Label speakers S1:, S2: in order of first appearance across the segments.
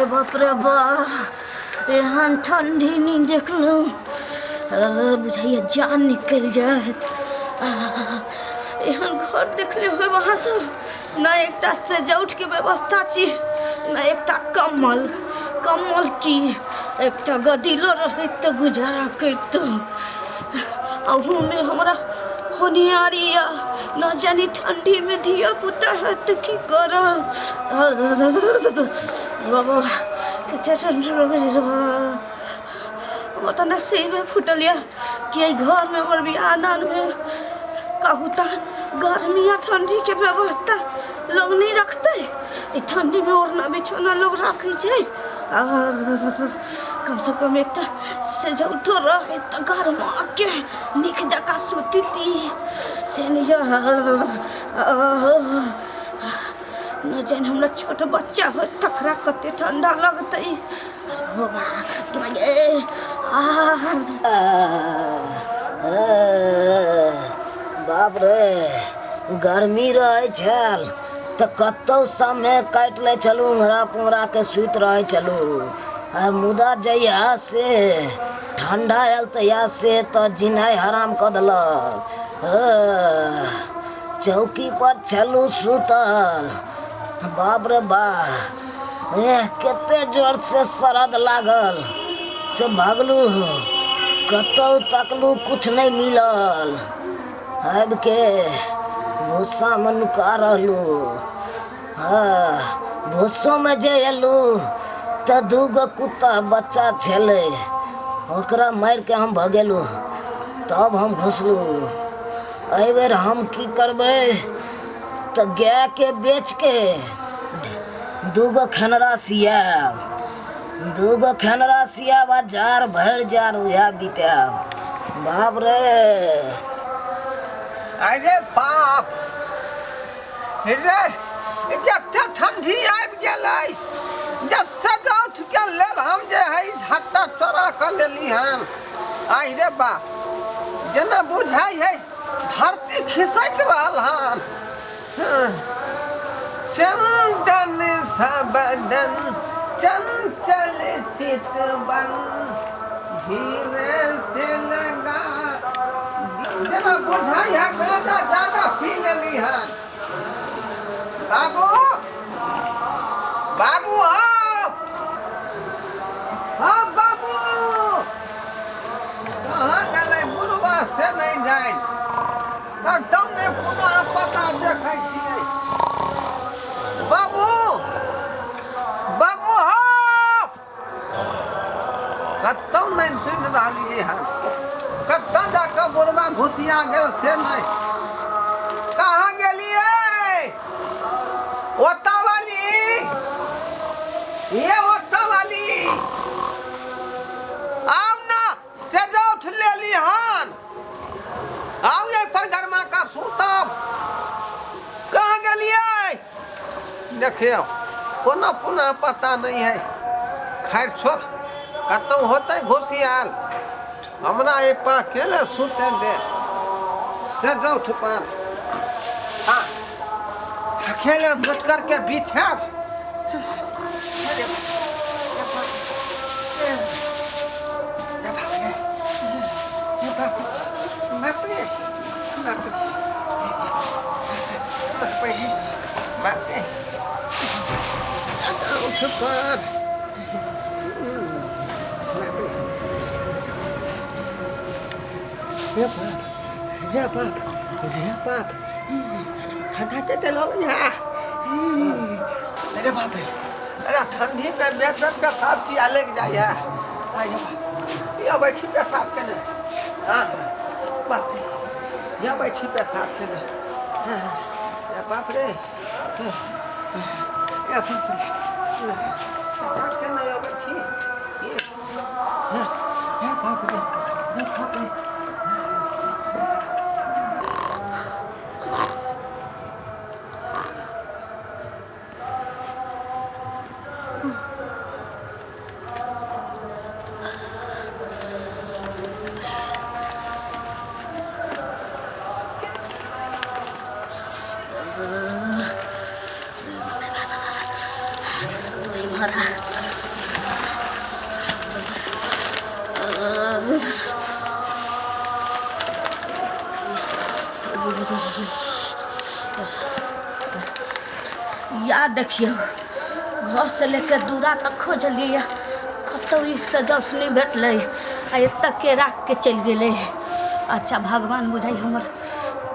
S1: बाप रे बा, एहन ठंडी नहीं देखलू, बुझाइए जान निकल जाए। एहन घर देखले हुए वहाँ सब न एकटा सेजौठ के व्यवस्था छी, न एकटा कम्बल की एकटा गदिलो रहे तो गुजारा करत। अहू में हमरा होनियारिया न जानी ठंडी में धिया पुता है तो की कर। बाबा कितना ठंडा लगे बता नसीब में फुटलिया कि घर में हमर बियाह दान में कहूता गर्मिया ठंडी के व्यवस्था लोग नहीं रखते। ठंडी में ओढ़ना बिछौना लोग रखे छे, कम से कम एक सेजौठो रहे तो गरमा के निक जका सुती से न जान हमरा छोट बच्चा हो तकरा कते ठंडा लगते।
S2: बाप रे गर्मी रहे छल तो कतौ समय काट ले चलू, उंगरा पुंगरा के सुत रहे चलू। मुदा जइया से ठंडा आयल तहिया से तो जिनाई हराम कर दिलक। चौकी पर चलू सुतल, बाप रे बा केते जोर से सरद लागल से भागलू, कतौ तकलू कुछ नहीं मिलल। अब के भूसा में नुका रहलू, भूसो में जे एलू तो दूगो कुत्ता बच्चा छले, ओकरा मार के हम भगेलू तब हम घुसलू। एहि बेर हम की करबे तो गाय के बेच के दूगो खनरा सियाब, दूगो खनरा सियाब आ जार भर जार उहा बिताब। बाप रे
S3: अरे बाप रे एते ठंडी आबि गेलै जे सजौठ के लेल हम जे है झट्टा तोड़ा कर लेली हन। आई रे बा जेना बुझाई है धरती खिसक रहल हन। चंदन सबदन चंचल चितवन धीरे से लगा, जेना बुझाई है गाना ज्यादा पी लेली हन। बाबू बाबू हाँ बाबू कहाँ गए बुढ़वा से नहीं जाए तुमने पुनः पता देखै छियै। बाबू बाबू हाँ कतौ नहीं सुन रही है, कतौ जाकर बुढ़वा घुसिया गेल से नहीं। कहाँ गेलिए ओता वाली, ये ओता वाली आओ ना सेजौठ ले ली हन, आओ ये पर गरमा का सूतब। कहाँ गेलिए देखियो पुनः पुनः पता नहीं है। खैर छोड़ कतौ होते घुसियाल, हमरा ये पर अकेले सूते दे सेजौठ पर। हाँ अकेले बैठ करके बिछा ठंडा के लोग यहाँ। अरे बाप रे अरे ठंडी में बेसन का साफ किया ले जाइए। ये बैठी पेशाब के ने, हाँ बाप रे ये बैठी पेशाब के ने, बाप रे पेशाब के ने ये बैठी बाप रे बाप रे।
S1: तो याद देखियो घर से लेके दूरा तक खोजलिए कतौ सजौस नहीं भेटलै आ एतऽ के राख के चलि गेलै। अच्छा भगवान बुझाइ हमर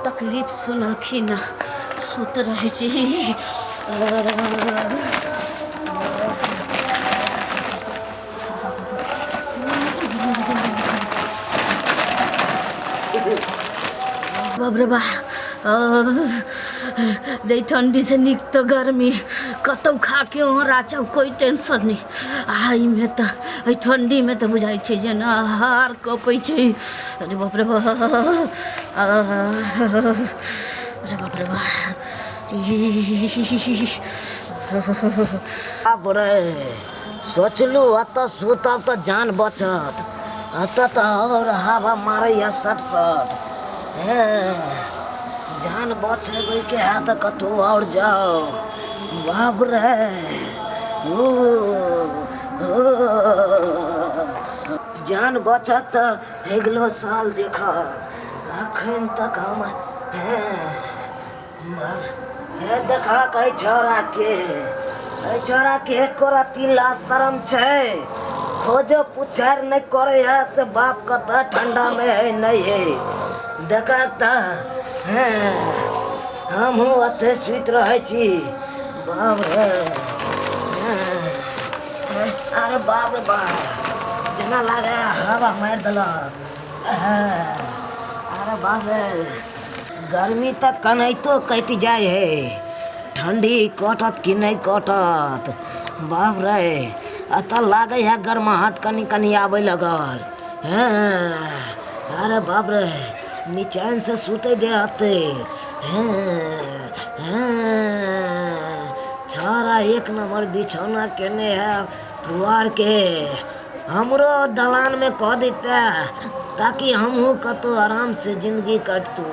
S1: तकलीफ सुनलखिन सुत रहै छी। बाप रे बा नहीं ठंडी से निक तो गर्मी कतौ खा के राचा कोई टेंशन नहीं। आई में तो ठंडी में तो बुझाई छे जे ना हार कपै छे। अरे बाप रे बा अरे बाप रे बा
S2: अब रे सोचलू अत सुतब तो जान बचत अत तो और हवा मारे या सट सट जान बचेबै के है तो कतौ और जाओ। बाप रे जान बचत तो अगलो साल देख अखन तक हम देखा कई छोरा के कोरा तिला शरम छे खोजो पुछार नहीं करे है से बाप कत ठंडा में है नहीं है देखा त हम अते सुत रहे छी। बाप रे अरे बाप रे बाप जना लागे हवा मार दल। अरे बाप रे गर्मी तक कनैतो कट जाए है ठंडी कटत कि नहीं कटत। बाप रे अत लागे है गर्माहट कनी कनी आवे लगल। अरे बाप रे निचैन से सुते दे आते छोरा एक नंबर बिछौना केने है पुआर के हमरो दलान में कह देता ताकि हमहू कतो आराम से जिंदगी कटतू।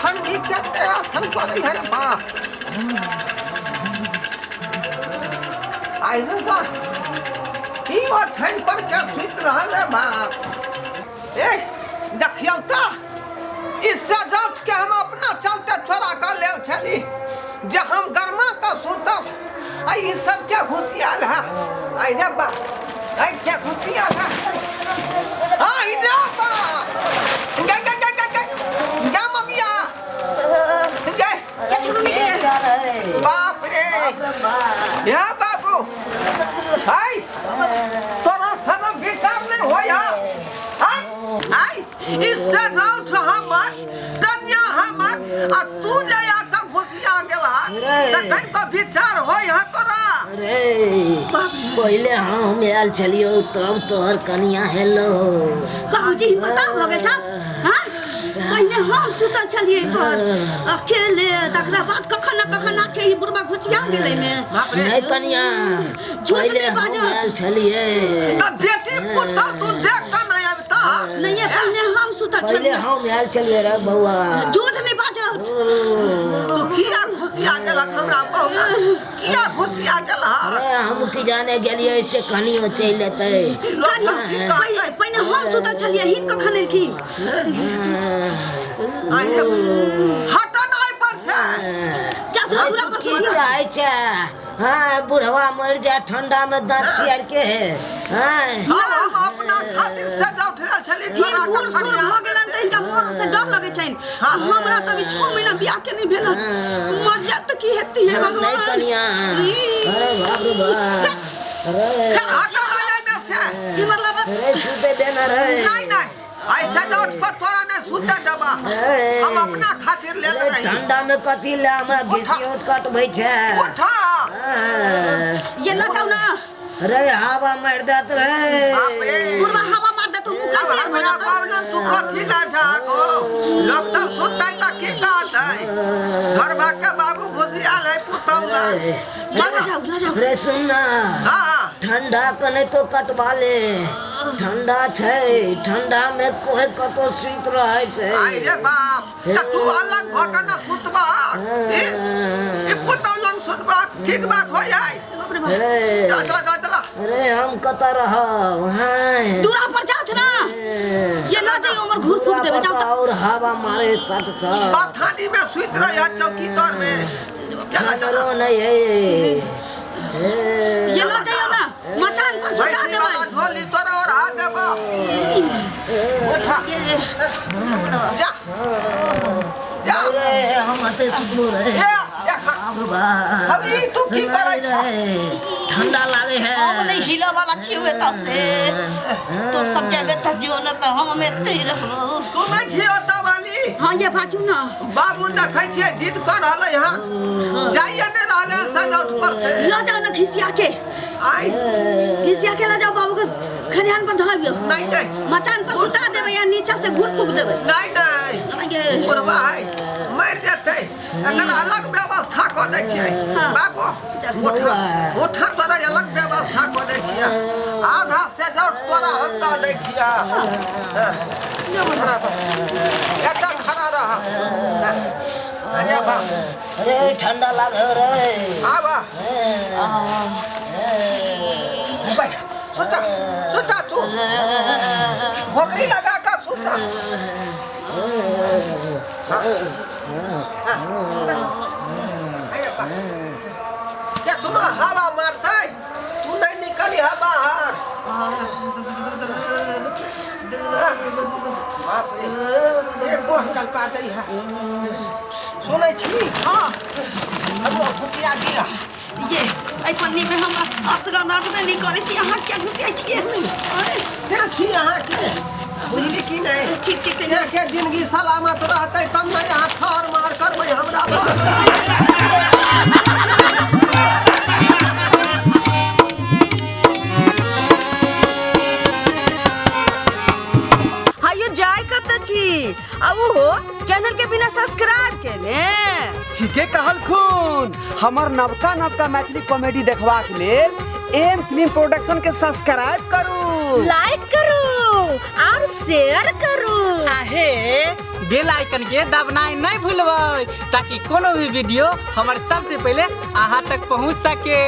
S3: ठंडी कते असर करे है बाप आई रे बा ई वो ठंड पर के सुत रहल है बाप। ए देखियो त इससे जात के हम अपना चलते छोरा का लेल छली जे हम गरमा का सुतब आई ई सब के खुशियाल है। आई रे बा आई के खुशियाल है। आई रे बा गे गे गे गे गे मगिया बाप रे या बाबू हाय तोरा सब विचार नहीं होया हाय इससे राउत हमर कन्या हमर आ तू जया का खुशिया गेला तखन का विचार होय ह तोरा।
S2: अरे पहले हम आयल चलियो तब तोहर कनिया हेलो
S1: बाबूजी बता भ गेल छ। हां पहले हम सुतल छलिए पर अकेले तकरा बाद कखन न कखन आके ही बुढ़वा घुसिया गेलै में।
S2: नहीं कनिया पहले हम आयल छलिए
S3: त बेटी पुता तू देख का नहीं आवता
S1: नहीं पहले हम सुतल
S2: पहले
S1: छलिए।
S2: हम आयल चलिए रे बउआ
S1: झूठ नहीं बाजत।
S3: किया खुशिया गेला हमरा बहु किया खुशिया गेला।
S2: अरे हम की जाने गेलिए इससे कनियो चल लेते
S1: पहले हम सुतल छलिए हिन कखन एलखी।
S3: हटा नहीं पर से
S1: चादरा दूरा पर सुत
S2: चाहे चा हाँ बुढ़वा मर जाए ठंडा में दांत चियर के है।
S3: हम अपना खातिर से उठल छली छोरा
S1: हिन बूढ़ सुर भ गेलन त इनका मोर से डर लगे छैन। हमरा त अभी 6 महीना बियाह के नहीं भेल मर जात त की हेती है भगवान।
S2: नहीं कनिया अरे बाप रे बाप अरे
S3: हटा नहीं में से
S1: की मतलब
S2: अरे सुते देना रे
S3: नहीं नहीं ऐसा डॉट पर तोरा ने सुते दबा हम अपना खातिर ले रही
S2: ठंडा में कथी ले हमरा घिसियोट कटबै छै।
S3: उठा
S1: ये ना जाओ ना
S2: अरे हवा मार देत रे
S3: बाप रे
S1: बुढ़वा हवा मार दे तू मुंह
S3: अब
S1: का
S3: हमरा पावना सुख थिला जा को लोग सब सुतै त की बात है घर भाग के बाबू घुसिया ले पुतौला
S1: जाओ ना जाओ
S2: अरे सुन ना
S3: हां
S2: ठंडा कने तो कटवा ले ठंडा छै, ठंडा में कोई कतो सुत रहे छै।
S3: आई रे बाप त तू अलग भक न सुतबा ए पुतौ लंग सुतबा ठीक बात हो जाए। चला
S2: अरे हम कता रहब हैं
S1: दूरा पर जात ना ये ना जाई उमर घूर फूक देबे जाओ
S2: और हवा मारे सट सा
S3: बाथानी में सुत रह चौकी तर में। चला
S2: करो नहीं है
S1: ये ना जाइयो ना मचान पर सुता
S3: वैसी
S1: देबे
S3: वाला झोली तोरा और हाथ देबा उठा जा जा
S2: अरे हम आते सुतलो रे
S3: या
S2: बाबा
S3: अभी तू की करे
S2: ठंडा लागे है
S1: हम नहीं हिला वाला छिवे ता से तो सब जाबे त जो न त हम में ते रहबो।
S3: सुनै छियो त वाली
S1: हां ये बाजू ना
S3: बाबू देखै छियै जिद कर रहलै हां जाइए ने रहले सनौट पर से
S1: ला जाओ ना खिसिया के
S3: आई
S1: ला जाओ बाबू के खरियान पर धरबियो
S3: नहीं नहीं
S1: मचान पर सुता देबे या नीचे से घूर फूक देबे।
S3: नहीं पुरवा है मर जेतै एकर अलग व्यवस्था क दै छियै बाबू उठा उठा तोरा अलग व्यवस्था क दै छियै आधा से जौट तोरा हम द दै छियै एटा खड़ा रह अरे बा
S2: अरे ठंडा लागे रे
S3: आबा बैठ सुता सुता तू भोकरी लगा कर सुता ये सुनो हवा मारता है तू नहीं निकली है बाहर बाप रे एक बोतल पा गई है सुनै छी
S1: हां
S3: हम भुतिया दिया
S1: ये आई पन्नी में हम असगा नाटक नहीं करे छी अहाँ क्या घुसिया छिए
S3: क्या छी अहाँ के बुझली की नहीं
S1: ठीक ठीक
S3: के जिंदगी सलामत रहते तब न यहाँ ठार मार करबै हमरा पर।
S1: हायो जाय कत छी अब हो चैनल के बिना सब्सक्राइब के ने
S4: ठीके कहल खून हमर नवका नवका मैथिली कॉमेडी देखबाक लेल एम फिल्म प्रोडक्शन के सब्सक्राइब करू,
S1: लाइक करू और शेयर करू
S5: आहे बेल आइकन के दबनाई नहीं भूलबै ताकि कोनो भी वीडियो हमारे सबसे पहले अहाँ तक पहुंच सके।